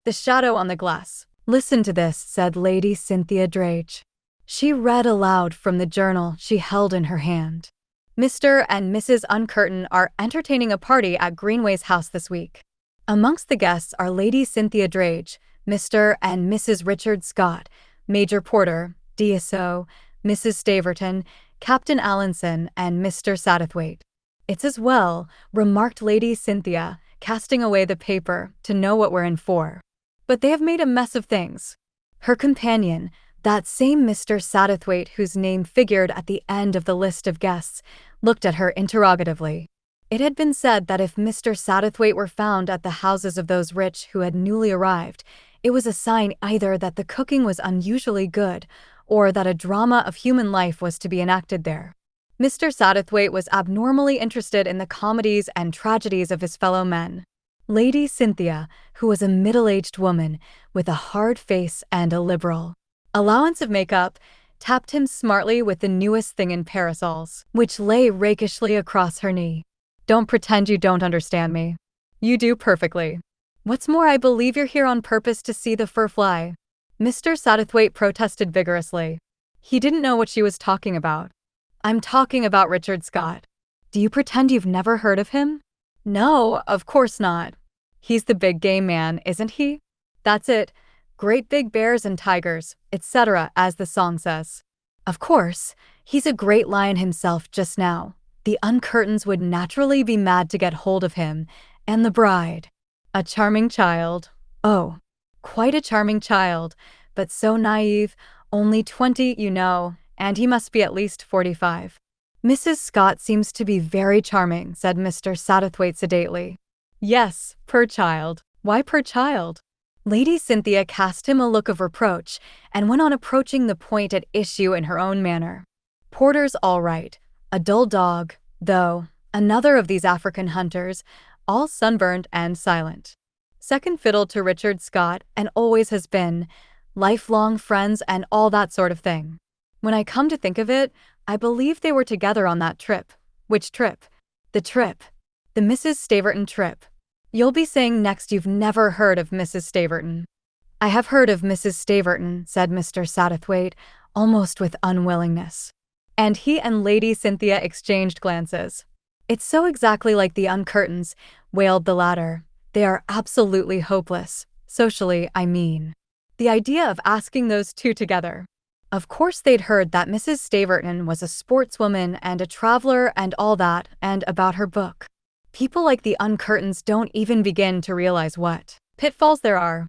The shadow on the glass. "Listen to this," said Lady Cynthia Drage. She read aloud from the journal she held in her hand. "Mr. and Mrs. Uncurtain are entertaining a party at Greenway's house this week. Amongst the guests are Lady Cynthia Drage, Mr. and Mrs. Richard Scott, Major Porter, DSO, Mrs. Staverton, Captain Allinson, and Mr. Satterthwaite." "It's as well," remarked Lady Cynthia, casting away the paper, "to know what we're in for. But they have made a mess of things." Her companion, that same Mr. Satterthwaite whose name figured at the end of the list of guests, looked at her interrogatively. It had been said that if Mr. Satterthwaite were found at the houses of those rich who had newly arrived, it was a sign either that the cooking was unusually good or that a drama of human life was to be enacted there. Mr. Satterthwaite was abnormally interested in the comedies and tragedies of his fellow men. Lady Cynthia, who was a middle-aged woman with a hard face and a liberal allowance of makeup, tapped him smartly with the newest thing in parasols, which lay rakishly across her knee. "Don't pretend you don't understand me. You do perfectly. What's more, I believe you're here on purpose to see the fur fly." Mr. Satterthwaite protested vigorously. He didn't know what she was talking about. "I'm talking about Richard Scott. Do you pretend you've never heard of him?" "No, of course not. He's the big game man, isn't he? That's it. Great big bears and tigers, etc., as the song says. Of course, he's a great lion himself just now. The Uncurtains would naturally be mad to get hold of him, and the bride. A charming child. Oh, quite a charming child, but so naive, only 20, you know, and he must be at least 45. "Mrs. Scott seems to be very charming," said Mr. Satterthwaite sedately. "Yes, per child. Why per child?" Lady Cynthia cast him a look of reproach and went on approaching the point at issue in her own manner. "Porter's all right. A dull dog, though, another of these African hunters, all sunburned and silent. Second fiddle to Richard Scott and always has been, lifelong friends and all that sort of thing. When I come to think of it, I believe they were together on that trip." "Which trip?" "The trip. The Mrs. Staverton trip. You'll be saying next you've never heard of Mrs. Staverton." "I have heard of Mrs. Staverton," said Mr. Satterthwaite, almost with unwillingness. And he and Lady Cynthia exchanged glances. "It's so exactly like the Uncurtains," wailed the latter. "They are absolutely hopeless. Socially, I mean. The idea of asking those two together." Of course they'd heard that Mrs. Staverton was a sportswoman and a traveler and all that, and about her book. People like the Uncurtains don't even begin to realize what pitfalls there are.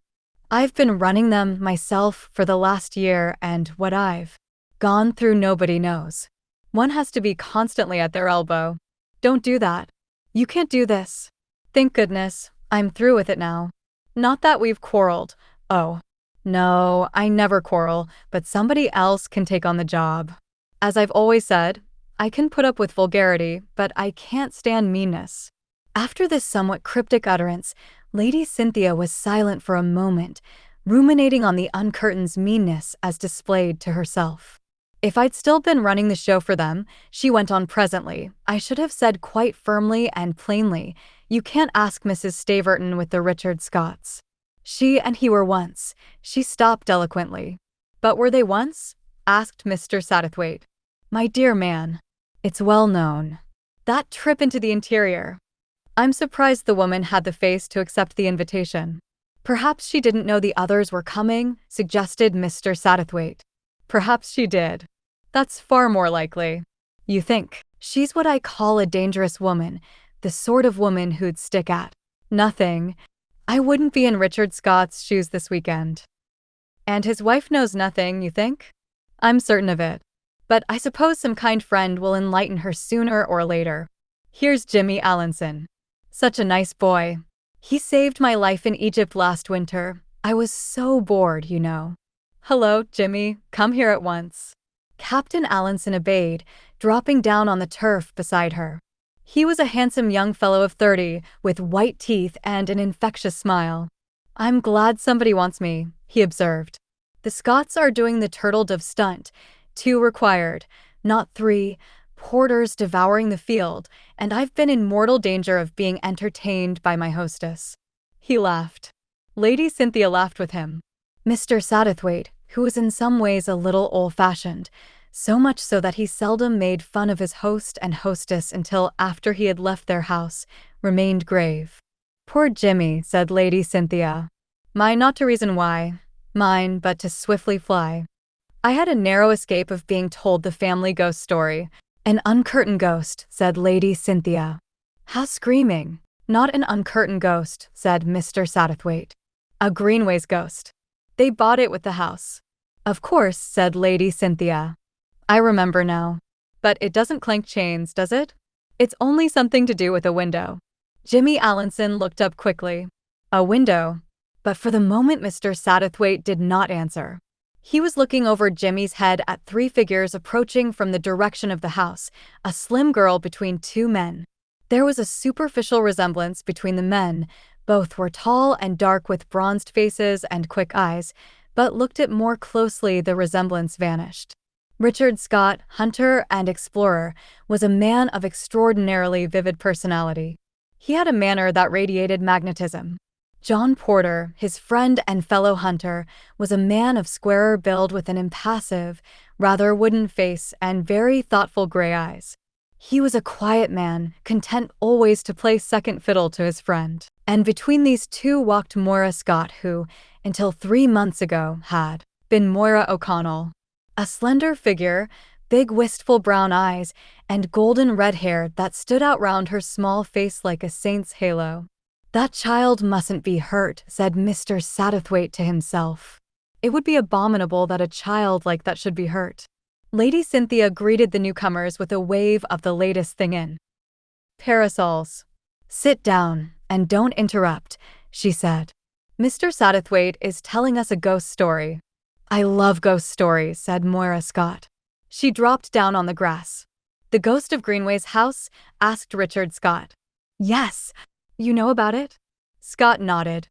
I've been running them myself for the last year, and what I've gone through nobody knows. One has to be constantly at their elbow. Don't do that. You can't do this. Thank goodness, I'm through with it now. Not that we've quarreled. Oh, no, I never quarrel, but somebody else can take on the job. As I've always said, I can put up with vulgarity, but I can't stand meanness." After this somewhat cryptic utterance, Lady Cynthia was silent for a moment, ruminating on the Uncurtains' meanness as displayed to herself. "If I'd still been running the show for them," she went on presently, "I should have said quite firmly and plainly, you can't ask Mrs. Staverton with the Richard Scotts. She and he were once." She stopped eloquently. "But were they once?" asked Mr. Satterthwaite. "My dear man, it's well known. That trip into the interior. I'm surprised the woman had the face to accept the invitation." "Perhaps she didn't know the others were coming," suggested Mr. Satterthwaite. "Perhaps she did. That's far more likely." "You think?" "She's what I call a dangerous woman, the sort of woman who'd stick at nothing. I wouldn't be in Richard Scott's shoes this weekend." "And his wife knows nothing, you think?" "I'm certain of it. But I suppose some kind friend will enlighten her sooner or later. Here's Jimmy Allinson. Such a nice boy. He saved my life in Egypt last winter. I was so bored, you know." "Hello, Jimmy, come here at once." Captain Allinson obeyed, dropping down on the turf beside her. He was a handsome young fellow of 30, with white teeth and an infectious smile. "I'm glad somebody wants me," he observed. "The Scots are doing the turtle dove stunt. 2 required, not 3, porters devouring the field, and I've been in mortal danger of being entertained by my hostess." He laughed. Lady Cynthia laughed with him. Mr. Satterthwaite, who was in some ways a little old-fashioned, so much so that he seldom made fun of his host and hostess until after he had left their house, remained grave. "Poor Jimmy," said Lady Cynthia. "Mine not to reason why, mine but to swiftly fly. I had a narrow escape of being told the family ghost story." "An uncurtained ghost," said Lady Cynthia. "How screaming." "Not an uncurtained ghost," said Mr. Satterthwaite. "A Greenways ghost. They bought it with the house." "Of course," said Lady Cynthia. "I remember now. But it doesn't clank chains, does it? It's only something to do with a window." Jimmy Allinson looked up quickly. "A window?" But for the moment Mr. Satterthwaite did not answer. He was looking over Jimmy's head at three figures approaching from the direction of the house, a slim girl between two men. There was a superficial resemblance between the men. Both were tall and dark with bronzed faces and quick eyes, but looked at more closely the resemblance vanished. Richard Scott, hunter and explorer, was a man of extraordinarily vivid personality. He had a manner that radiated magnetism. John Porter, his friend and fellow hunter, was a man of squarer build with an impassive, rather wooden face and very thoughtful gray eyes. He was a quiet man, content always to play second fiddle to his friend. And between these two walked Moira Scott, who, until 3 months ago, had been Moira O'Connell. A slender figure, big wistful brown eyes, and golden red hair that stood out round her small face like a saint's halo. "That child mustn't be hurt," said Mr. Satterthwaite to himself. It would be abominable that a child like that should be hurt. Lady Cynthia greeted the newcomers with a wave of the latest thing in parasols. "Sit down, and don't interrupt," she said. "Mr. Satterthwaite is telling us a ghost story." "I love ghost stories," said Moira Scott. She dropped down on the grass. "The ghost of Greenway's house?" asked Richard Scott. "Yes. You know about it?" Scott nodded.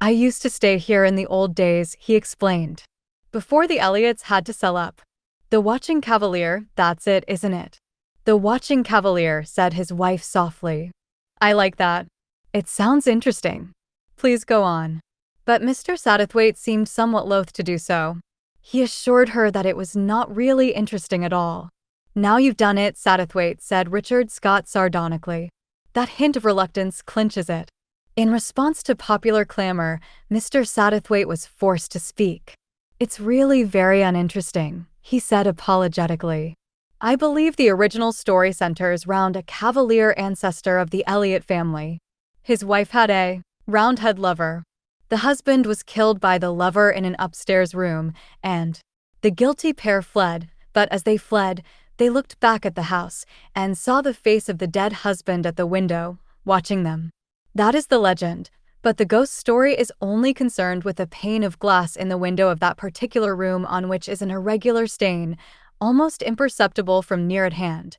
"I used to stay here in the old days," he explained. "Before the Elliots had to sell up." "The Watching Cavalier, that's it, isn't it?" "The Watching Cavalier," said his wife softly. "I like that. It sounds interesting. Please go on." But Mr. Satterthwaite seemed somewhat loath to do so. He assured her that it was not really interesting at all. "Now you've done it, Satterthwaite," said Richard Scott sardonically. "That hint of reluctance clinches it." In response to popular clamor, Mr. Satterthwaite was forced to speak. "It's really very uninteresting," he said apologetically. "I believe the original story centers round a Cavalier ancestor of the Elliot family. His wife had a Roundhead lover. The husband was killed by the lover in an upstairs room, and the guilty pair fled, but as they fled, they looked back at the house and saw the face of the dead husband at the window, watching them. That is the legend, but the ghost story is only concerned with a pane of glass in the window of that particular room on which is an irregular stain, almost imperceptible from near at hand,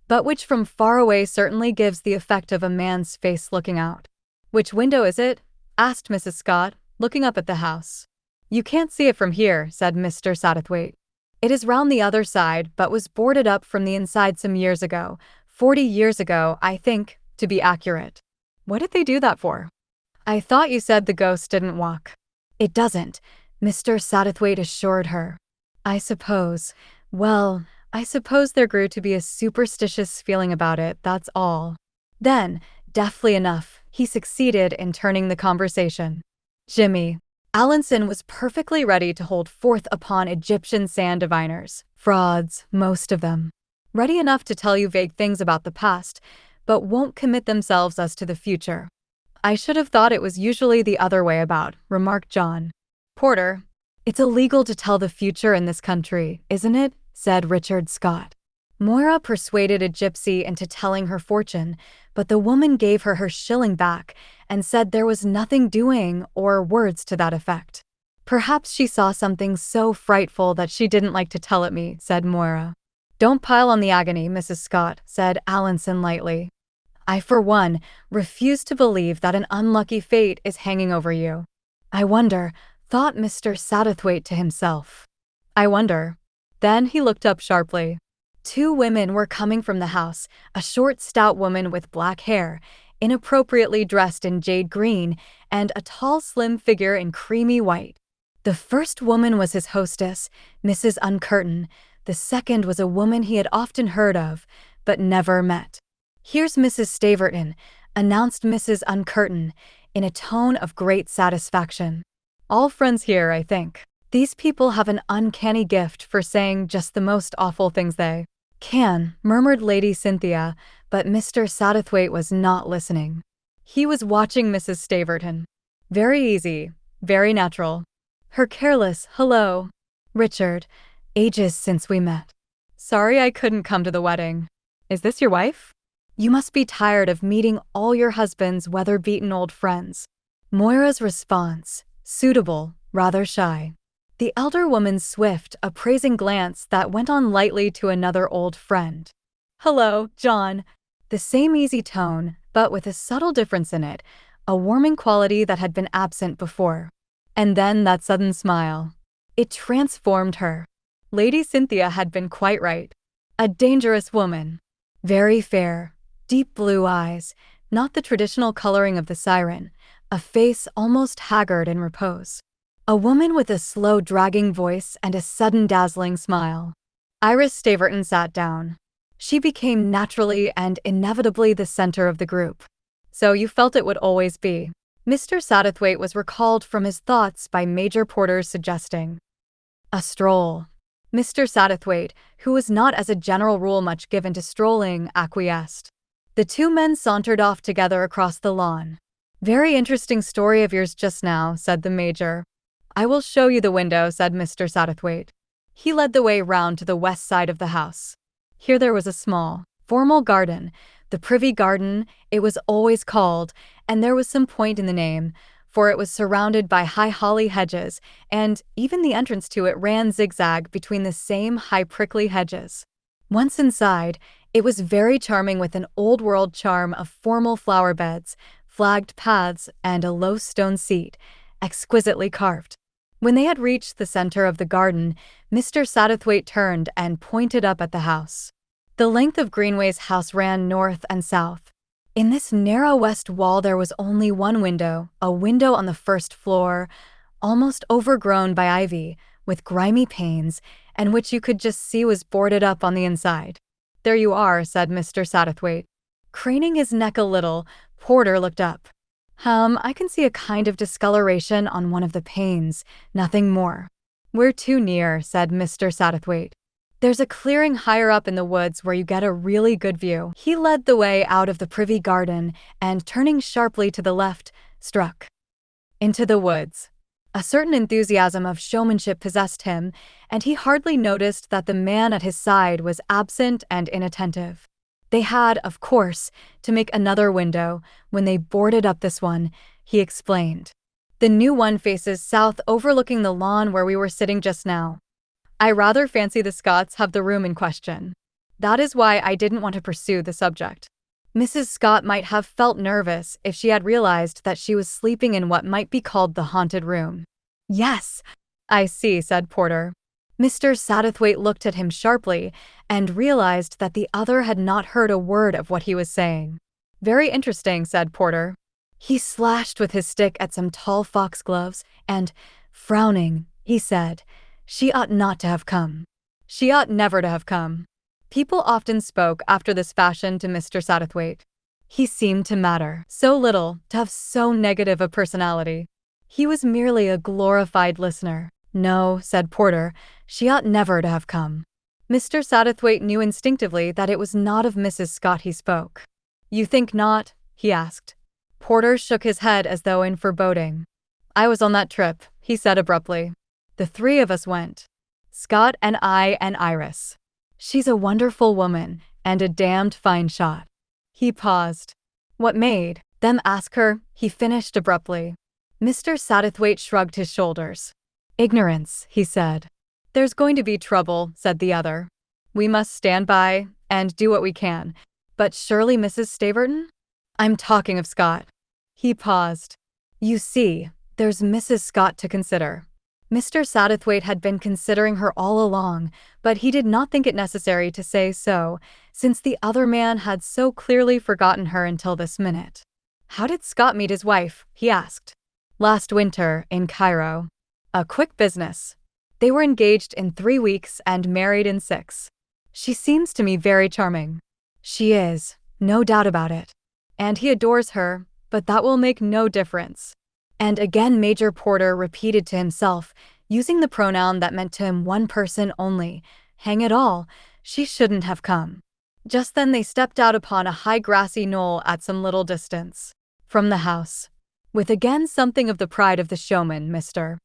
but which from far away certainly gives the effect of a man's face looking out." "Which window is it?" asked Mrs. Scott, looking up at the house. "You can't see it from here," said Mr. Satterthwaite. "It is round the other side, but was boarded up from the inside some years ago, 40 years ago, I think, to be accurate." "What did they do that for?" "I thought you said the ghost didn't walk." "It doesn't," Mr. Satterthwaite assured her. I suppose there grew to be a superstitious feeling about it, that's all." Then, deftly enough, he succeeded in turning the conversation. Jimmy Allinson was perfectly ready to hold forth upon Egyptian sand diviners, frauds, most of them. Ready enough to tell you vague things about the past, but won't commit themselves as to the future. "I should have thought it was usually the other way about," remarked John Porter. "It's illegal to tell the future in this country, isn't it?" said Richard Scott. Moira persuaded a gypsy into telling her fortune, but the woman gave her her shilling back and said there was nothing doing, or words to that effect. "Perhaps she saw something so frightful that she didn't like to tell it me," said Moira. "Don't pile on the agony, Mrs. Scott," said Allinson lightly. "I, for one, refuse to believe that an unlucky fate is hanging over you." "I wonder," thought Mr. Satterthwaite to himself. "I wonder." Then he looked up sharply. 2 women were coming from the house, a short, stout woman with black hair, inappropriately dressed in jade green, and a tall, slim figure in creamy white. The first woman was his hostess, Mrs. Uncurtain. The second was a woman he had often heard of, but never met. "Here's Mrs. Staverton," announced Mrs. Uncurtain, in a tone of great satisfaction. "All friends here, I think. These people have an uncanny gift for saying just the most awful things they can," murmured Lady Cynthia, but Mr. Satterthwaite was not listening. He was watching Mrs. Staverton. Very easy, very natural. Her careless, "Hello, Richard. Ages since we met. Sorry I couldn't come to the wedding. Is this your wife? You must be tired of meeting all your husband's weather-beaten old friends." Moira's response, suitable, rather shy. The elder woman's swift, appraising glance that went on lightly to another old friend. "Hello, John." The same easy tone, but with a subtle difference in it, a warming quality that had been absent before. And then that sudden smile. It transformed her. Lady Cynthia had been quite right. A dangerous woman. Very fair, deep blue eyes, not the traditional coloring of the siren, a face almost haggard in repose. A woman with a slow, dragging voice and a sudden dazzling smile. Iris Staverton sat down. She became naturally and inevitably the center of the group. "So you felt it would always be." Mr. Satterthwaite was recalled from his thoughts by Major Porter's suggesting a stroll. Mr. Satterthwaite, who was not as a general rule much given to strolling, acquiesced. The two men sauntered off together across the lawn. "Very interesting story of yours just now," said the Major. "I will show you the window," said Mr. Satterthwaite. He led the way round to the west side of the house. Here there was a small, formal garden, the Privy Garden, it was always called, and there was some point in the name, for it was surrounded by high holly hedges, and even the entrance to it ran zigzag between the same high prickly hedges. Once inside, it was very charming with an old-world charm of formal flower beds, flagged paths, and a low stone seat, exquisitely carved. When they had reached the center of the garden, Mr. Satterthwaite turned and pointed up at the house. The length of Greenway's house ran north and south. In this narrow west wall there was only one window, a window on the first floor, almost overgrown by ivy, with grimy panes, and which you could just see was boarded up on the inside. "There you are," said Mr. Satterthwaite. Craning his neck a little, Porter looked up. I can see a kind of discoloration on one of the panes, nothing more." "We're too near," said Mr. Satterthwaite. "There's a clearing higher up in the woods where you get a really good view." He led the way out of the Privy Garden and, turning sharply to the left, struck into the woods. A certain enthusiasm of showmanship possessed him, and he hardly noticed that the man at his side was absent and inattentive. They had, of course, to make another window when they boarded up this one, he explained. "The new one faces south, overlooking the lawn where we were sitting just now. I rather fancy the Scotts have the room in question. That is why I didn't want to pursue the subject." Mrs. Scott might have felt nervous if she had realized that she was sleeping in what might be called the haunted room. "Yes, I see," said Porter. Mr. Satterthwaite looked at him sharply and realized that the other had not heard a word of what he was saying. "Very interesting," said Porter. He slashed with his stick at some tall foxgloves and, frowning, he said, "She ought not to have come. She ought never to have come." People often spoke after this fashion to Mr. Satterthwaite. He seemed to matter so little, to have so negative a personality. He was merely a glorified listener. "No," said Porter, "she ought never to have come." Mr. Satterthwaite knew instinctively that it was not of Mrs. Scott he spoke. "You think not?" he asked. Porter shook his head as though in foreboding. "I was on that trip," he said abruptly. "The three of us went. Scott and I and Iris. She's a wonderful woman and a damned fine shot." He paused. "What made them ask her?" he finished abruptly. Mr. Satterthwaite shrugged his shoulders. "Ignorance," he said. "There's going to be trouble," said the other. "We must stand by and do what we can. But surely Mrs. Staverton?" "I'm talking of Scott." He paused. "You see, there's Mrs. Scott to consider." Mr. Satterthwaite had been considering her all along, but he did not think it necessary to say so, since the other man had so clearly forgotten her until this minute. "How did Scott meet his wife?" he asked. "Last winter, in Cairo. A quick business. They were engaged in 3 weeks and married in 6. She seems to me very charming." "She is, no doubt about it. And he adores her, but that will make no difference." And again Major Porter repeated to himself, using the pronoun that meant to him one person only. Hang it all, she shouldn't have come. Just then they stepped out upon a high grassy knoll at some little distance from the house. With again something of the pride of the showman, Mr.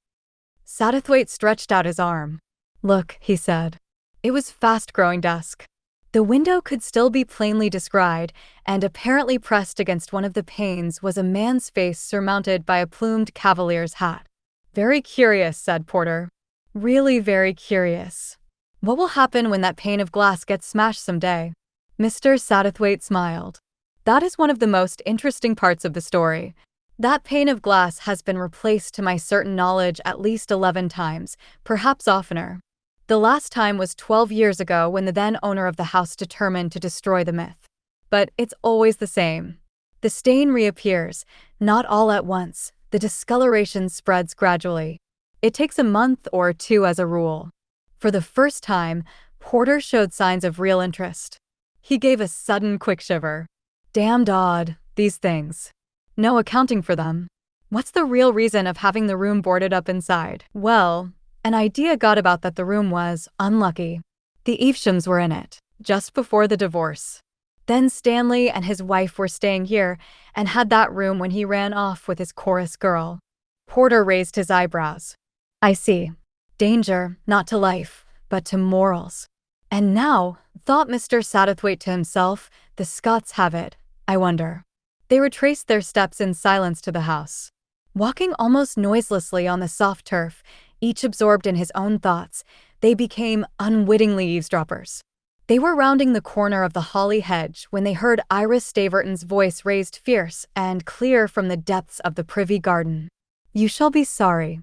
Satterthwaite stretched out his arm. "Look," he said. It was fast growing dusk. The window could still be plainly descried, and apparently pressed against one of the panes was a man's face surmounted by a plumed cavalier's hat. "Very curious," said Porter. "Really very curious. What will happen when that pane of glass gets smashed someday?" Mr. Satterthwaite smiled. "That is one of the most interesting parts of the story. That pane of glass has been replaced to my certain knowledge at least 11 times, perhaps oftener. The last time was 12 years ago when the then owner of the house determined to destroy the myth. But it's always the same. The stain reappears, not all at once. The discoloration spreads gradually. It takes a month or 2 as a rule." For the first time, Porter showed signs of real interest. He gave a sudden quick shiver. "Damned odd, these things. No accounting for them. What's the real reason of having the room boarded up inside?" "Well, an idea got about that the room was unlucky. The Eveshams were in it, just before the divorce. Then Stanley and his wife were staying here, and had that room when he ran off with his chorus girl." Porter raised his eyebrows. "I see. Danger, not to life, but to morals. And now," thought Mr. Satterthwaite to himself, "the Scots have it, I wonder." They retraced their steps in silence to the house. Walking almost noiselessly on the soft turf, each absorbed in his own thoughts, they became unwittingly eavesdroppers. They were rounding the corner of the holly hedge when they heard Iris Staverton's voice raised fierce and clear from the depths of the privy garden. "You shall be sorry,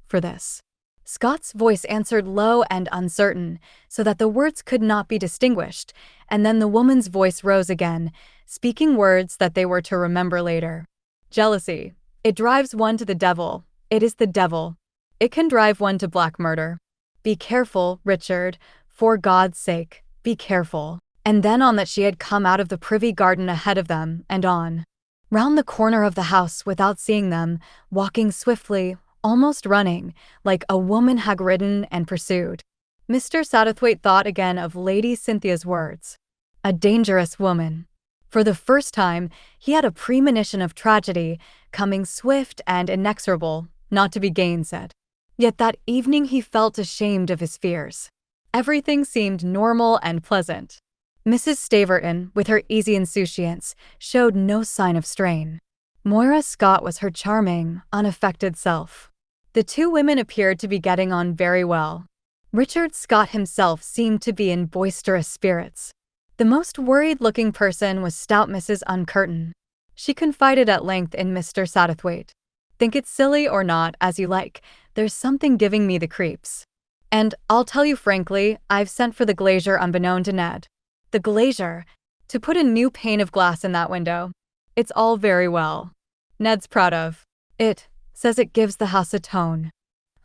for this." Scott's voice answered low and uncertain, so that the words could not be distinguished, and then the woman's voice rose again, speaking words that they were to remember later. "Jealousy. It drives one to the devil. It is the devil. It can drive one to black murder. Be careful, Richard. For God's sake, be careful." And then on that she had come out of the privy garden ahead of them, and on. Round the corner of the house without seeing them, walking swiftly, almost running, like a woman had ridden and pursued. Mr. Satterthwaite thought again of Lady Cynthia's words. A dangerous woman. For the first time, he had a premonition of tragedy, coming swift and inexorable, not to be gainsaid. Yet that evening he felt ashamed of his fears. Everything seemed normal and pleasant. Mrs. Staverton, with her easy insouciance, showed no sign of strain. Moira Scott was her charming, unaffected self. The two women appeared to be getting on very well. Richard Scott himself seemed to be in boisterous spirits. The most worried-looking person was stout Mrs. Uncurtain. She confided at length in Mr. Satterthwaite. "Think it silly or not, as you like, there's something giving me the creeps. And I'll tell you frankly, I've sent for the glazier unbeknown to Ned." "The glazier? To put a new pane of glass in that window. It's all very well. Ned's proud of it, says it gives the house a tone.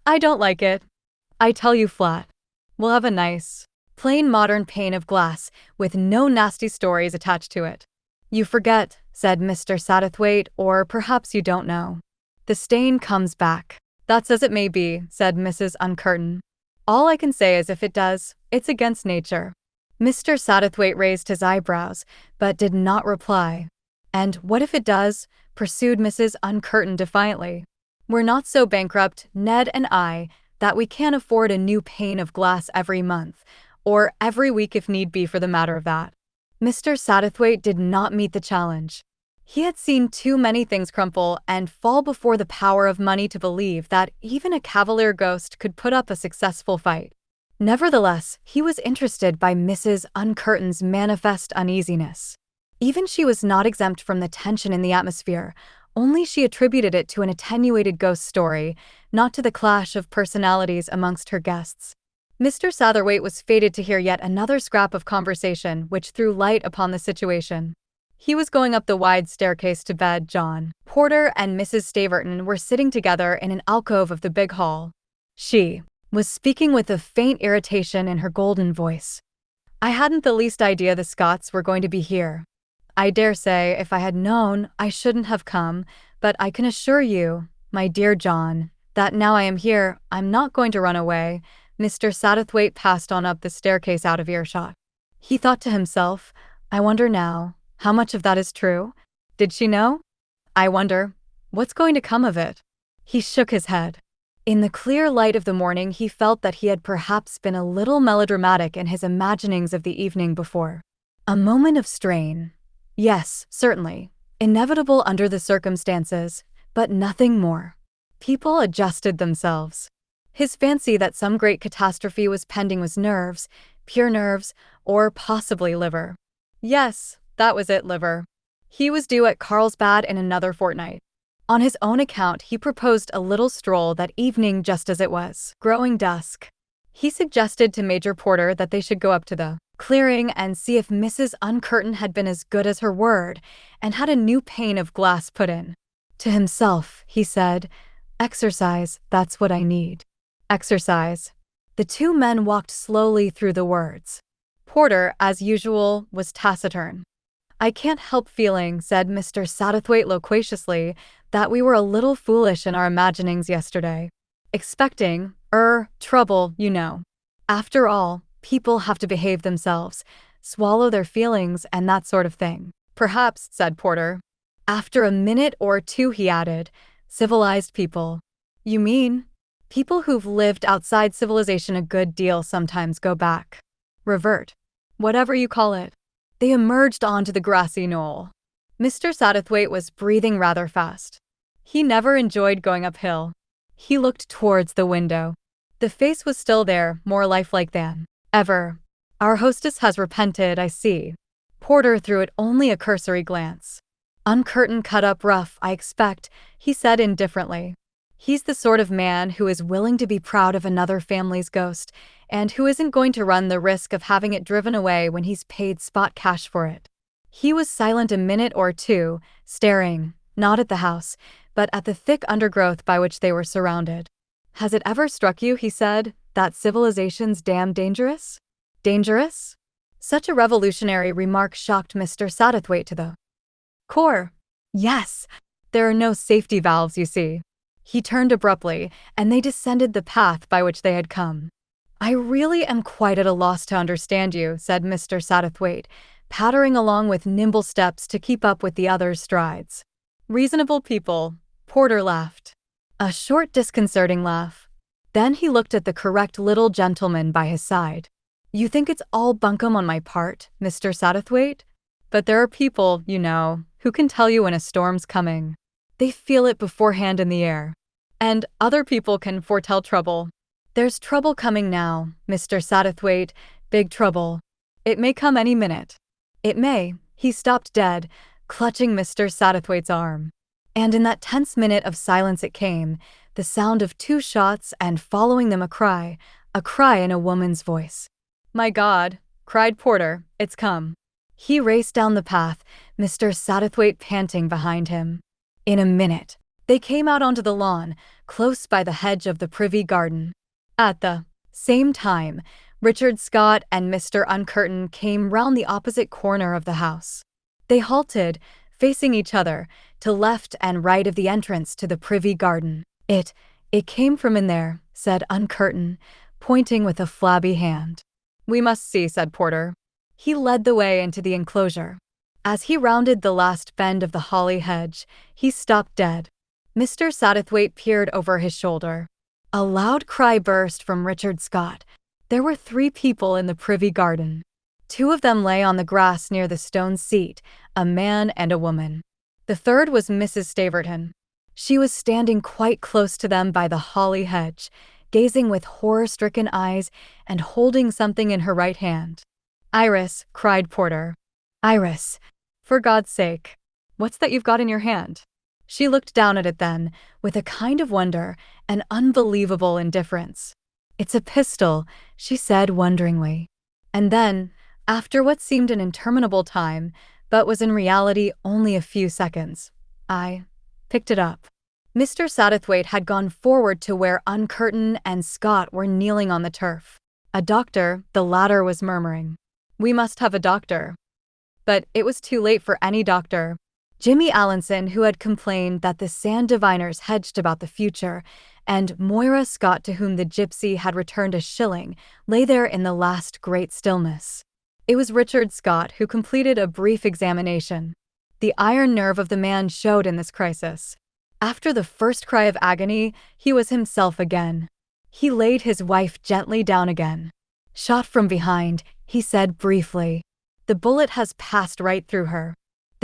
I don't like it. I tell you flat. We'll have a nice, plain modern pane of glass with no nasty stories attached to it." "You forget," said Mr. Satterthwaite, "or perhaps you don't know. The stain comes back." "That's as it may be," said Mrs. Uncurtain. "All I can say is if it does, it's against nature." Mr. Satterthwaite raised his eyebrows, but did not reply. "And what if it does?" pursued Mrs. Uncurtain defiantly. "We're not so bankrupt, Ned and I, that we can't afford a new pane of glass every month, or every week if need be for the matter of that." Mr. Satterthwaite did not meet the challenge. He had seen too many things crumple and fall before the power of money to believe that even a cavalier ghost could put up a successful fight. Nevertheless, he was interested by Mrs. Uncurtain's manifest uneasiness. Even she was not exempt from the tension in the atmosphere, only she attributed it to an attenuated ghost story, not to the clash of personalities amongst her guests. Mr. Satterthwaite was fated to hear yet another scrap of conversation which threw light upon the situation. He was going up the wide staircase to bed. John Porter and Mrs. Staverton were sitting together in an alcove of the big hall. She was speaking with a faint irritation in her golden voice. "I hadn't the least idea the Scotts were going to be here. I dare say if I had known, I shouldn't have come, but I can assure you, my dear John, that now I am here, I'm not going to run away." Mr. Satterthwaite passed on up the staircase out of earshot. He thought to himself, "I wonder now, how much of that is true? Did she know? I wonder, what's going to come of it?" He shook his head. In the clear light of the morning, he felt that he had perhaps been a little melodramatic in his imaginings of the evening before. A moment of strain. Yes, certainly. Inevitable under the circumstances, but nothing more. People adjusted themselves. His fancy that some great catastrophe was pending was nerves, pure nerves, or possibly liver. Yes, that was it, liver. He was due at Carlsbad in another fortnight. On his own account, he proposed a little stroll that evening just as it was growing dusk. He suggested to Major Porter that they should go up to the clearing and see if Mrs. Uncurtain had been as good as her word and had a new pane of glass put in. To himself, he said, "Exercise, that's what I need. Exercise." The two men walked slowly through the words. Porter, as usual, was taciturn. "I can't help feeling," said Mr. Satterthwaite loquaciously, "that we were a little foolish in our imaginings yesterday. Expecting, trouble, you know. After all, people have to behave themselves, swallow their feelings and that sort of thing." "Perhaps," said Porter. After a minute or two he added, "civilized people." "You mean?" "People who've lived outside civilization a good deal sometimes go back. Revert. Whatever you call it." They emerged onto the grassy knoll. Mr. Satterthwaite was breathing rather fast. He never enjoyed going uphill. He looked towards the window. The face was still there, more lifelike than ever. "Our hostess has repented, I see." Porter threw it only a cursory glance. "Uncurtain cut up rough, I expect," he said indifferently. "He's the sort of man who is willing to be proud of another family's ghost, and who isn't going to run the risk of having it driven away when he's paid spot cash for it." He was silent a minute or two, staring, not at the house, but at the thick undergrowth by which they were surrounded. "Has it ever struck you," he said, "that civilization's damn dangerous?" Dangerous? Such a revolutionary remark shocked Mr. Satterthwaite to the core. "Yes, there are no safety valves, you see." He turned abruptly, and they descended the path by which they had come. "I really am quite at a loss to understand you," said Mr. Satterthwaite, pattering along with nimble steps to keep up with the other's strides. "Reasonable people," Porter laughed. A short disconcerting laugh. Then he looked at the correct little gentleman by his side. "You think it's all bunkum on my part, Mr. Satterthwaite? But there are people, you know, who can tell you when a storm's coming. They feel it beforehand in the air. And other people can foretell trouble. There's trouble coming now, Mr. Satterthwaite, big trouble. It may come any minute. It may." He stopped dead, clutching Mr. Satterthwaite's arm. And in that tense minute of silence it came, the sound of two shots and following them a cry in a woman's voice. "My God," cried Porter, "it's come." He raced down the path, Mr. Satterthwaite panting behind him. In a minute, they came out onto the lawn, close by the hedge of the privy garden. At the same time, Richard Scott and Mr. Uncurtain came round the opposite corner of the house. They halted, facing each other, to left and right of the entrance to the privy garden. It came from in there," said Uncurtain, pointing with a flabby hand. "We must see," said Porter. He led the way into the enclosure. As he rounded the last bend of the holly hedge, he stopped dead. Mr. Satterthwaite peered over his shoulder. A loud cry burst from Richard Scott. There were 3 people in the privy garden. 2 of them lay on the grass near the stone seat, a man and a woman. The third was Mrs. Staverton. She was standing quite close to them by the holly hedge, gazing with horror-stricken eyes and holding something in her right hand. "Iris," cried Porter. "Iris, for God's sake, what's that you've got in your hand?" She looked down at it then, with a kind of wonder and unbelievable indifference. "It's a pistol," she said wonderingly. And then, after what seemed an interminable time, but was in reality only a few seconds, I picked it up. Mr. Satterthwaite had gone forward to where Uncurtain and Scott were kneeling on the turf. "A doctor," the latter was murmuring. "We must have a doctor." But it was too late for any doctor. Jimmy Allinson, who had complained that the sand diviners hedged about the future, and Moira Scott, to whom the gypsy had returned a shilling, lay there in the last great stillness. It was Richard Scott who completed a brief examination. The iron nerve of the man showed in this crisis. After the first cry of agony, he was himself again. He laid his wife gently down again. "Shot from behind," he said briefly. "The bullet has passed right through her."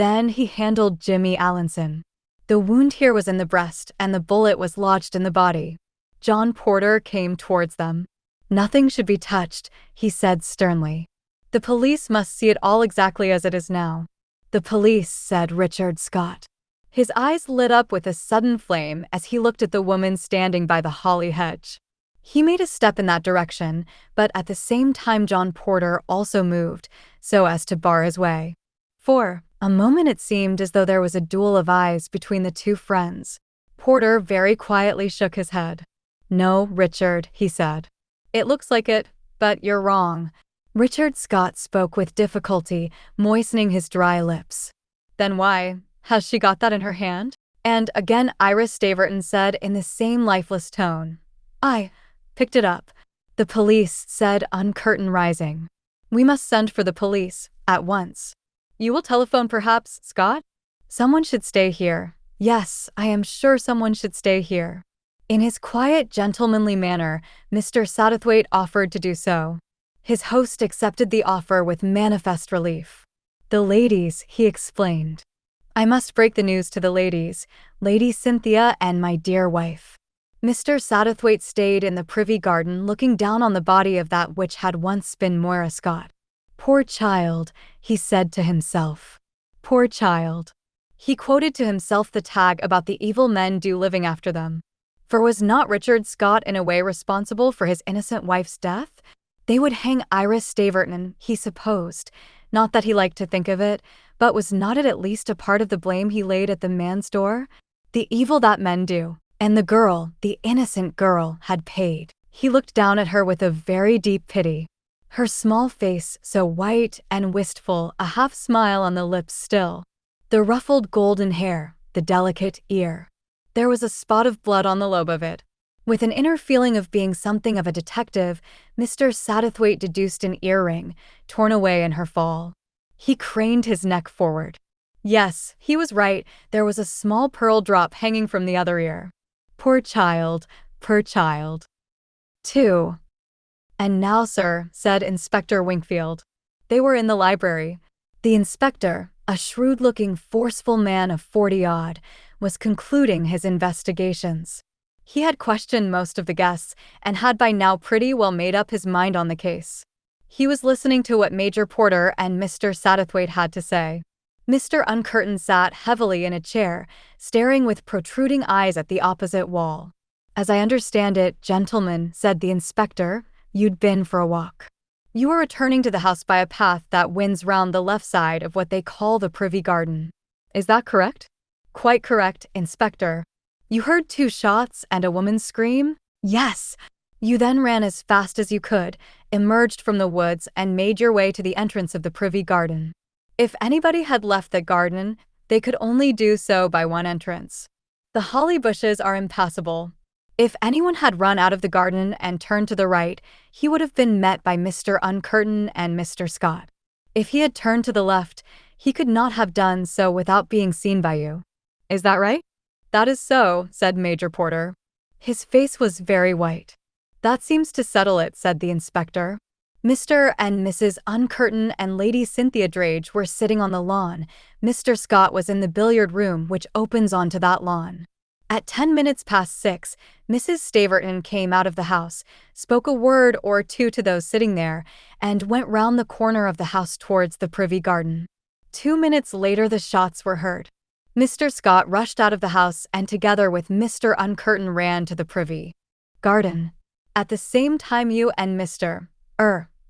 Then he handled Jimmy Allinson. "The wound here was in the breast, and the bullet was lodged in the body." John Porter came towards them. "Nothing should be touched," he said sternly. "The police must see it all exactly as it is now." "The police," said Richard Scott. His eyes lit up with a sudden flame as he looked at the woman standing by the holly hedge. He made a step in that direction, but at the same time John Porter also moved, so as to bar his way. For a moment it seemed as though there was a duel of eyes between the two friends. Porter very quietly shook his head. "No, Richard," he said. "It looks like it, but you're wrong." Richard Scott spoke with difficulty, moistening his dry lips. "Then why has she got that in her hand?" And again Iris Staverton said in the same lifeless tone, "I picked it up." "The police," said Uncurtain, rising. "We must send for the police, at once." "You will telephone perhaps, Scott?" "Someone should stay here. Yes, I am sure someone should stay here." In his quiet, gentlemanly manner, Mr. Satterthwaite offered to do so. His host accepted the offer with manifest relief. "The ladies," he explained. "I must break the news to the ladies, Lady Cynthia and my dear wife." Mr. Satterthwaite stayed in the privy garden looking down on the body of that which had once been Moira Scott. "Poor child," he said to himself. "Poor child." He quoted to himself the tag about the evil men do living after them. For was not Richard Scott in a way responsible for his innocent wife's death? They would hang Iris Staverton, he supposed. Not that he liked to think of it, but was not it at least a part of the blame he laid at the man's door? The evil that men do. And the girl, the innocent girl, had paid. He looked down at her with a very deep pity. Her small face, so white and wistful, a half smile on the lips still. The ruffled golden hair, the delicate ear. There was a spot of blood on the lobe of it. With an inner feeling of being something of a detective, Mr. Satterthwaite deduced an earring, torn away in her fall. He craned his neck forward. Yes, he was right, there was a small pearl drop hanging from the other ear. Poor child, poor child. 2. "And now, sir," said Inspector Wingfield. They were in the library. The inspector, a shrewd-looking, forceful man of 40-odd, was concluding his investigations. He had questioned most of the guests and had by now pretty well made up his mind on the case. He was listening to what Major Porter and Mr. Satterthwaite had to say. Mr. Uncurtain sat heavily in a chair, staring with protruding eyes at the opposite wall. "As I understand it, gentlemen," said the inspector, "you'd been for a walk. You were returning to the house by a path that winds round the left side of what they call the privy garden. Is that correct?" "Quite correct, Inspector." "You heard 2 shots and a woman's scream?" "Yes." "You then ran as fast as you could, emerged from the woods and made your way to the entrance of the privy garden. If anybody had left the garden, they could only do so by one entrance. The holly bushes are impassable. If anyone had run out of the garden and turned to the right, he would have been met by Mr. Uncurtain and Mr. Scott. If he had turned to the left, he could not have done so without being seen by you. Is that right?" "That is so," said Major Porter. His face was very white. "That seems to settle it," said the inspector. Mr. and Mrs. Uncurtain and Lady Cynthia Drage were sitting on the lawn. Mr. Scott was in the billiard room, which opens onto that lawn. At 6:10, Mrs. Staverton came out of the house, spoke a word or two to those sitting there, and went round the corner of the house towards the privy garden. 2 minutes later the shots were heard. Mr. Scott rushed out of the house and together with Mr. Uncurtain ran to the privy garden. At the same time you and Mr.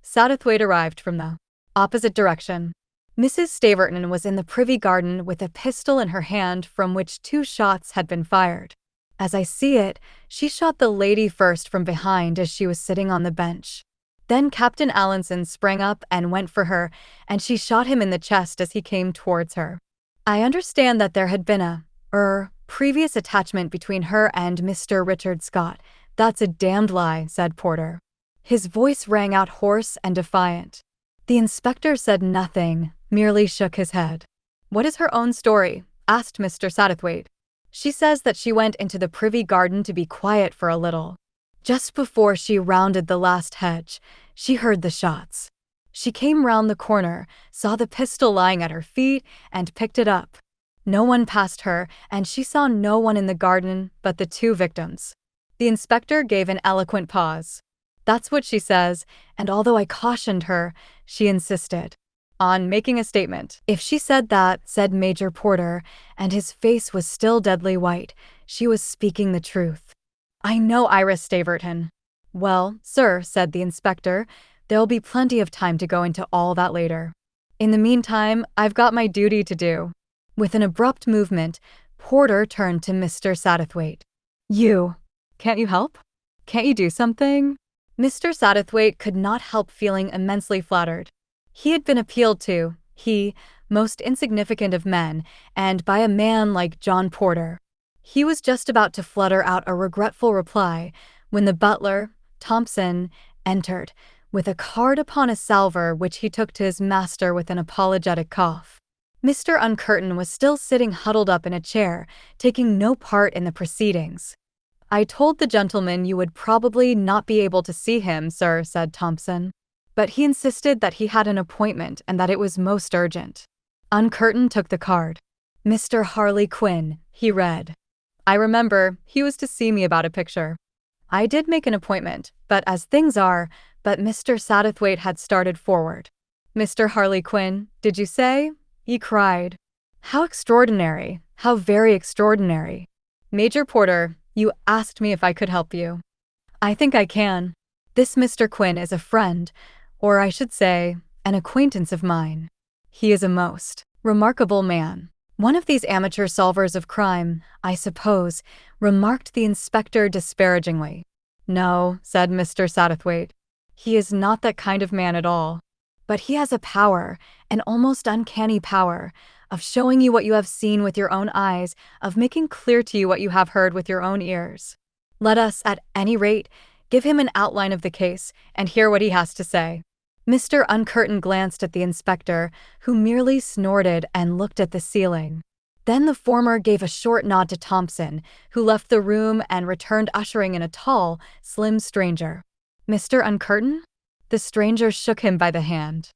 Satterthwaite arrived from the opposite direction. Mrs. Staverton was in the privy garden with a pistol in her hand from which 2 shots had been fired. As I see it, she shot the lady first from behind as she was sitting on the bench. Then Captain Allinson sprang up and went for her, and she shot him in the chest as he came towards her. I understand that there had been a previous attachment between her and Mr. Richard Scott. That's a damned lie, said Porter. His voice rang out hoarse and defiant. The inspector said nothing, merely shook his head. What is her own story? Asked Mr. Satterthwaite. She says that she went into the privy garden to be quiet for a little. Just before she rounded the last hedge, she heard the shots. She came round the corner, saw the pistol lying at her feet, and picked it up. No one passed her, and she saw no one in the garden but the 2 victims. The inspector gave an eloquent pause. That's what she says, and although I cautioned her, she insisted on making a statement. If she said that, said Major Porter, and his face was still deadly white, she was speaking the truth. I know Iris Staverton. Well, sir, said the inspector, there'll be plenty of time to go into all that later. In the meantime, I've got my duty to do. With an abrupt movement, Porter turned to Mr. Satterthwaite. Can't you help? Can't you do something? Mr. Satterthwaite could not help feeling immensely flattered. He had been appealed to, he, most insignificant of men, and by a man like John Porter. He was just about to flutter out a regretful reply when the butler, Thompson, entered, with a card upon a salver which he took to his master with an apologetic cough. Mr. Uncurtain was still sitting huddled up in a chair, taking no part in the proceedings. I told the gentleman you would probably not be able to see him, sir, said Thompson. But he insisted that he had an appointment and that it was most urgent. Uncurtain took the card. Mr. Harley Quin, he read. I remember, he was to see me about a picture. I did make an appointment, but as things are, Mr. Satterthwaite had started forward. Mr. Harley Quin, did you say? He cried. How extraordinary, how very extraordinary. Major Porter, you asked me if I could help you. I think I can. This Mr. Quin is a friend, or I should say, an acquaintance of mine. He is a most remarkable man. One of these amateur solvers of crime, I suppose, remarked the inspector disparagingly. No, said Mr. Satterthwaite. He is not that kind of man at all. But he has a power, an almost uncanny power, of showing you what you have seen with your own eyes, of making clear to you what you have heard with your own ears. Let us, at any rate, give him an outline of the case and hear what he has to say. Mr. Uncurtain glanced at the inspector, who merely snorted and looked at the ceiling. Then the former gave a short nod to Thompson, who left the room and returned ushering in a tall, slim stranger. Mr. Uncurtain? The stranger shook him by the hand.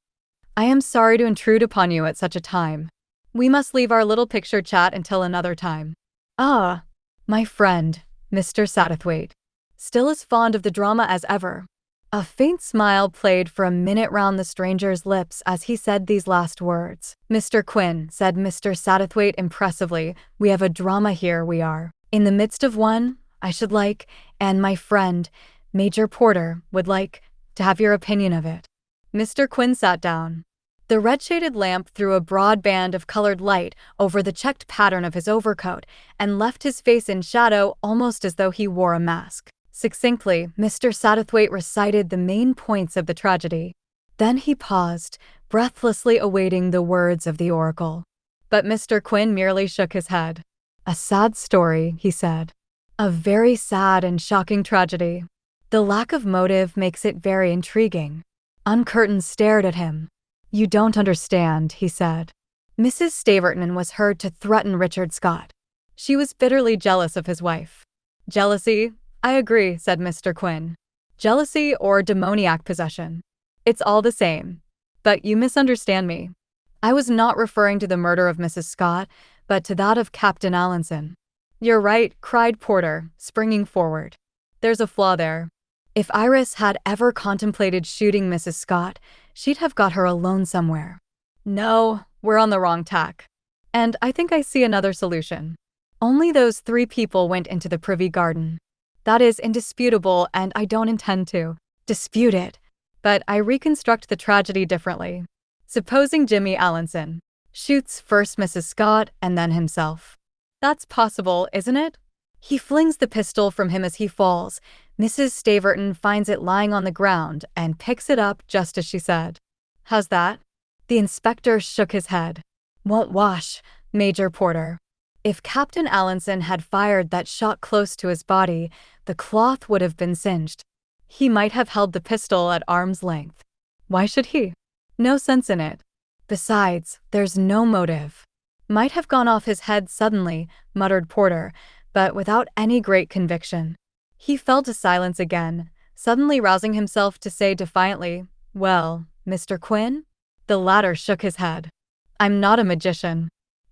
I am sorry to intrude upon you at such a time. We must leave our little picture chat until another time. Ah, my friend, Mr. Satterthwaite. Still as fond of the drama as ever. A faint smile played for a minute round the stranger's lips as he said these last words. Mr. Quin, said Mr. Satterthwaite impressively, we have a drama here, we are. In the midst of one, I should like, and my friend, Major Porter, would like, to have your opinion of it. Mr. Quin sat down. The red-shaded lamp threw a broad band of colored light over the checked pattern of his overcoat and left his face in shadow almost as though he wore a mask. Succinctly, Mr. Satterthwaite recited the main points of the tragedy. Then he paused, breathlessly awaiting the words of the oracle. But Mr. Quin merely shook his head. A sad story, he said. A very sad and shocking tragedy. The lack of motive makes it very intriguing. Uncurtain stared at him. You don't understand, he said. Mrs. Staverton was heard to threaten Richard Scott. She was bitterly jealous of his wife. Jealousy? I agree, said Mr. Quin. Jealousy or demoniac possession. It's all the same. But you misunderstand me. I was not referring to the murder of Mrs. Scott, but to that of Captain Allinson. You're right, cried Porter, springing forward. There's a flaw there. If Iris had ever contemplated shooting Mrs. Scott, she'd have got her alone somewhere. No, we're on the wrong tack. And I think I see another solution. Only those 3 people went into the privy garden. That is indisputable, and I don't intend to dispute it. But I reconstruct the tragedy differently. Supposing Jimmy Allinson shoots first Mrs. Scott and then himself. That's possible, isn't it? He flings the pistol from him as he falls. Mrs. Staverton finds it lying on the ground and picks it up just as she said. How's that? The inspector shook his head. Won't wash, Major Porter. If Captain Allinson had fired that shot close to his body, the cloth would have been singed. He might have held the pistol at arm's length. Why should he? No sense in it. Besides, there's no motive. Might have gone off his head suddenly, muttered Porter, but without any great conviction. He fell to silence again, suddenly rousing himself to say defiantly, Well, Mr. Quin? The latter shook his head. I'm not a magician.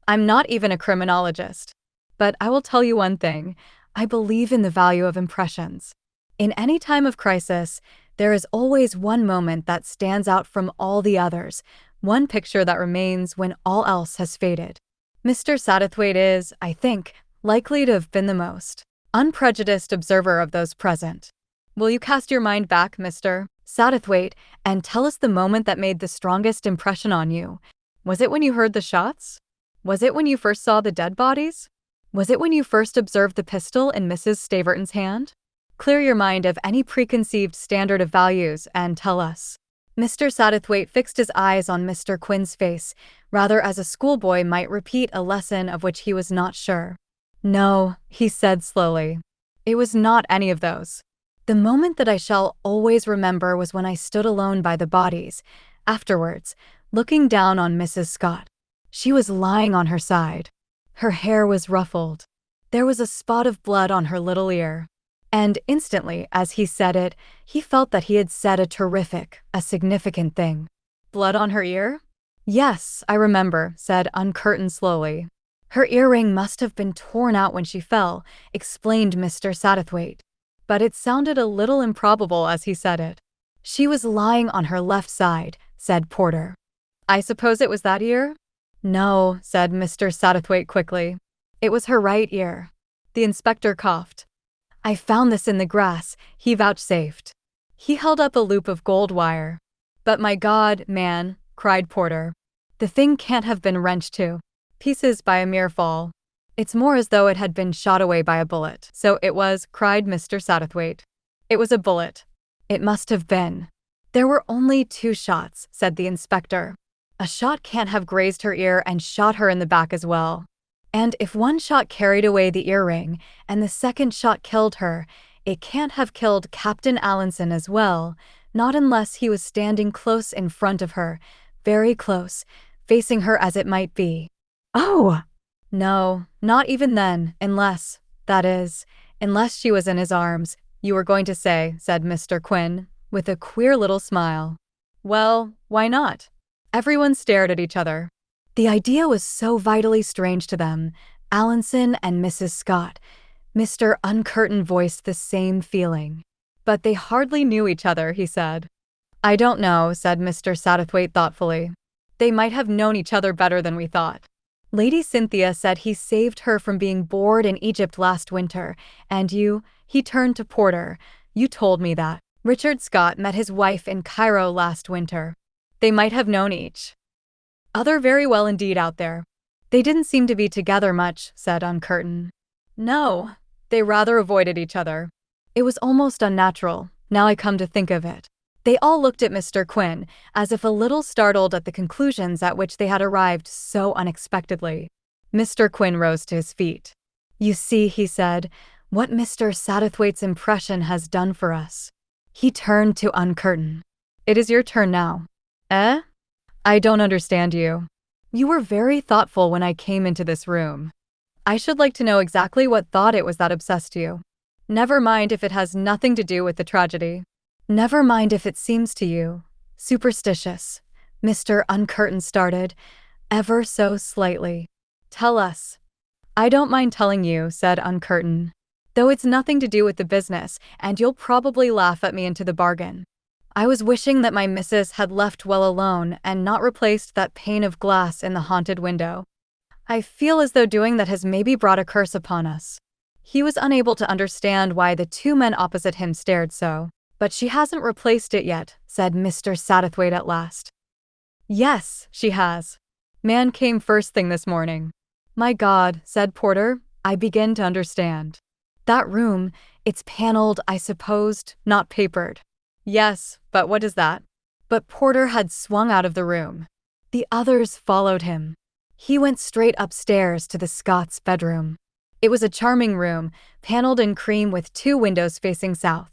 I'm not even a criminologist. But I will tell you one thing. I believe in the value of impressions. In any time of crisis, there is always one moment that stands out from all the others, one picture that remains when all else has faded. Mr. Satterthwaite is, I think, likely to have been the most unprejudiced observer of those present. Will you cast your mind back, Mr. Satterthwaite, and tell us the moment that made the strongest impression on you? Was it when you heard the shots? Was it when you first saw the dead bodies? Was it when you first observed the pistol in Mrs. Staverton's hand? Clear your mind of any preconceived standard of values and tell us. Mr. Satterthwaite fixed his eyes on Mr. Quin's face, rather as a schoolboy might repeat a lesson of which he was not sure. No, he said slowly. It was not any of those. The moment that I shall always remember was when I stood alone by the bodies, afterwards, looking down on Mrs. Scott. She was lying on her side. Her hair was ruffled. There was a spot of blood on her little ear. And instantly, as he said it, he felt that he had said a terrific, a significant thing. Blood on her ear? Yes, I remember, said Uncurtain slowly. Her earring must have been torn out when she fell, explained Mr. Satterthwaite. But it sounded a little improbable as he said it. She was lying on her left side, said Porter. I suppose it was that ear? No, said Mr. Satterthwaite quickly. It was her right ear. The inspector coughed. I found this in the grass, he vouchsafed. He held up a loop of gold wire. But my God, man, cried Porter. The thing can't have been wrenched to pieces by a mere fall. It's more as though it had been shot away by a bullet. So it was, cried Mr. Satterthwaite. It was a bullet. It must have been. There were only 2 shots, said the inspector. A shot can't have grazed her ear and shot her in the back as well. And if one shot carried away the earring, and the second shot killed her, it can't have killed Captain Allinson as well, not unless he was standing close in front of her, very close, facing her as it might be. Oh! No, not even then, unless, that is, unless she was in his arms, you were going to say, said Mr. Quin, with a queer little smile. Well, why not? Everyone stared at each other. The idea was so vitally strange to them. Allinson and Mrs. Scott. Mr. Uncurtain voiced the same feeling. But they hardly knew each other, he said. I don't know, said Mr. Satterthwaite thoughtfully. They might have known each other better than we thought. Lady Cynthia said he saved her from being bored in Egypt last winter, and you, he turned to Porter, you told me that. Richard Scott met his wife in Cairo last winter. They might have known each other very well indeed out there. They didn't seem to be together much, said Uncurtain. No, they rather avoided each other. It was almost unnatural, now I come to think of it. They all looked at Mr. Quin, as if a little startled at the conclusions at which they had arrived so unexpectedly. Mr. Quin rose to his feet. You see, he said, what Mr. Satterthwaite's impression has done for us. He turned to Uncurtain. It is your turn now. Eh? I don't understand you. You were very thoughtful when I came into this room. I should like to know exactly what thought it was that obsessed you. Never mind if it has nothing to do with the tragedy. Never mind if it seems to you superstitious. Mr. Uncurtain started, ever so slightly. Tell us. I don't mind telling you, said Uncurtain. Though it's nothing to do with the business, and you'll probably laugh at me into the bargain. I was wishing that my missus had left well alone and not replaced that pane of glass in the haunted window. I feel as though doing that has maybe brought a curse upon us." He was unable to understand why the two men opposite him stared so. "But she hasn't replaced it yet," said Mr. Satterthwaite at last. "Yes, she has. Man came first thing this morning." "My God," said Porter, "I begin to understand. That room, it's paneled, I supposed, not papered." "Yes, but what is that?" But Porter had swung out of the room. The others followed him. He went straight upstairs to the Scots' bedroom. It was a charming room, paneled in cream with 2 windows facing south.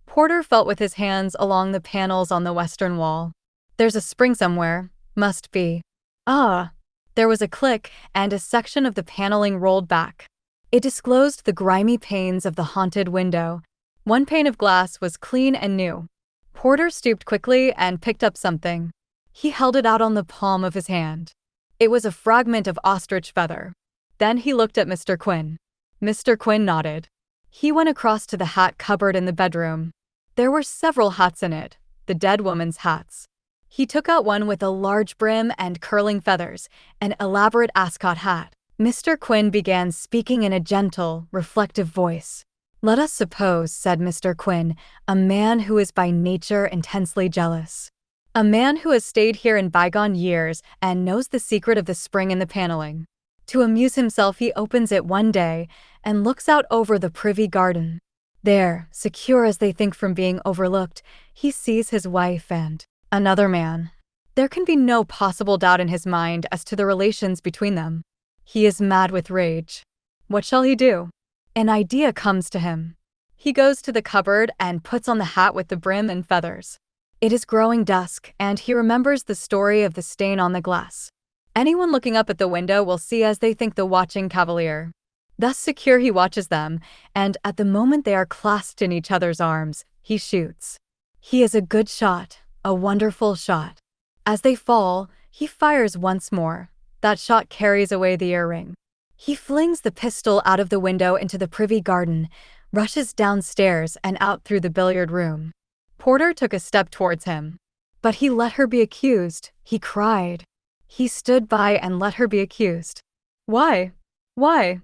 Porter felt with his hands along the panels on the western wall. "There's a spring somewhere. Must be." Ah! There was a click, and a section of the paneling rolled back. It disclosed the grimy panes of the haunted window. One pane of glass was clean and new. Porter stooped quickly and picked up something. He held it out on the palm of his hand. It was a fragment of ostrich feather. Then he looked at Mr. Quin. Mr. Quin nodded. He went across to the hat cupboard in the bedroom. There were several hats in it, the dead woman's hats. He took out one with a large brim and curling feathers, an elaborate ascot hat. Mr. Quin began speaking in a gentle, reflective voice. "Let us suppose," said Mr. Quin, "a man who is by nature intensely jealous. A man who has stayed here in bygone years and knows the secret of the spring in the paneling. To amuse himself, he opens it one day and looks out over the privy garden. There, secure as they think from being overlooked, he sees his wife and another man. There can be no possible doubt in his mind as to the relations between them. He is mad with rage. What shall he do? An idea comes to him. He goes to the cupboard and puts on the hat with the brim and feathers. It is growing dusk, and he remembers the story of the stain on the glass. Anyone looking up at the window will see as they think the watching cavalier. Thus secure he watches them, and at the moment they are clasped in each other's arms, he shoots. He is a good shot, a wonderful shot. As they fall, he fires once more. That shot carries away the earring. He flings the pistol out of the window into the privy garden, rushes downstairs and out through the billiard room. Porter took a step towards him. But he let her be accused, he cried. He stood by and let her be accused. Why? Why?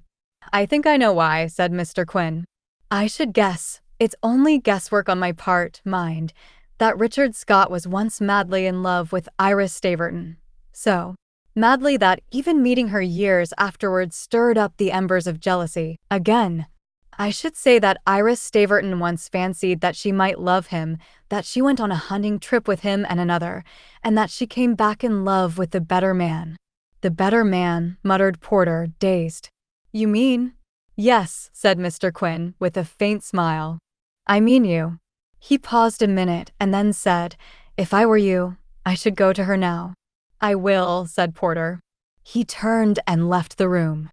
"I think I know why," said Mr. Quin. "I should guess, it's only guesswork on my part, mind, that Richard Scott was once madly in love with Iris Staverton. So madly that even meeting her years afterwards stirred up the embers of jealousy. Again, I should say that Iris Staverton once fancied that she might love him, that she went on a hunting trip with him and another, and that she came back in love with the better man." "The better man," muttered Porter, dazed. "You mean?" "Yes," said Mr. Quin, with a faint smile. "I mean you." He paused a minute and then said, "If I were you, I should go to her now." "I will," said Porter. He turned and left the room.